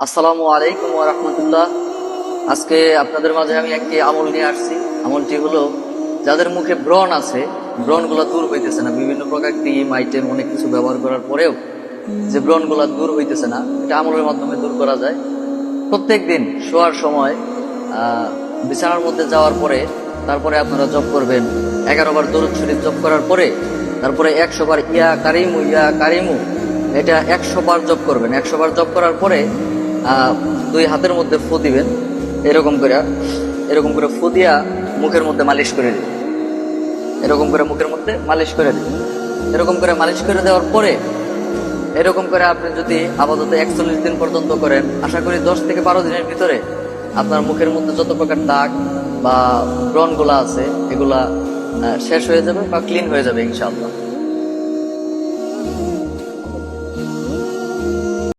আসসালামু আলাইকুম ওয়া রাহমাতুল্লাহ। আজকে আপনাদের মাঝে আমি একটি আমল নিয়ে আসছি। আমলটি হলো, যাদের মুখে ব্রণ আছে, ব্রণগুলো দূর হইতেছে না, বিভিন্ন প্রকার ক্রিম আইটেম অনেক কিছু ব্যবহার করার পরেও যে ব্রণগুলো দূর হইতেছে না, এটা আমলের মাধ্যমে দূর করা যায়। প্রত্যেক দিন শোয়ার সময় বিছানার মধ্যে যাওয়ার পরে তারপরে আপনারা জপ করবেন 11 বার দরুদ শরীফ জপ করার পরে, তারপরে 100 বার ইয়া কারিমু ইয়া কারিমু, এটা 100 বার জপ করবেন। 100 বার জপ করার পরে দুই হাতের মধ্যে ফু দিবেন, এরকম করে ফু দিয়া মুখের মধ্যে মালিশ করে দিবেন। এরকম করে মুখের মধ্যে মালিশ করে দিবেন। এরকম করে মালিশ করে দেওয়ার পরে এরকম করে আপনি যদি আপাতত 41 দিন পর্যন্ত করেন, আশা করি 10 থেকে 12 দিনের ভিতরে আপনার মুখের মধ্যে যত প্রকার দাগ বা ব্রণগুলা আছে এগুলা শেষ হয়ে যাবে বা ক্লিন হয়ে যাবে ইনশাআল্লাহ।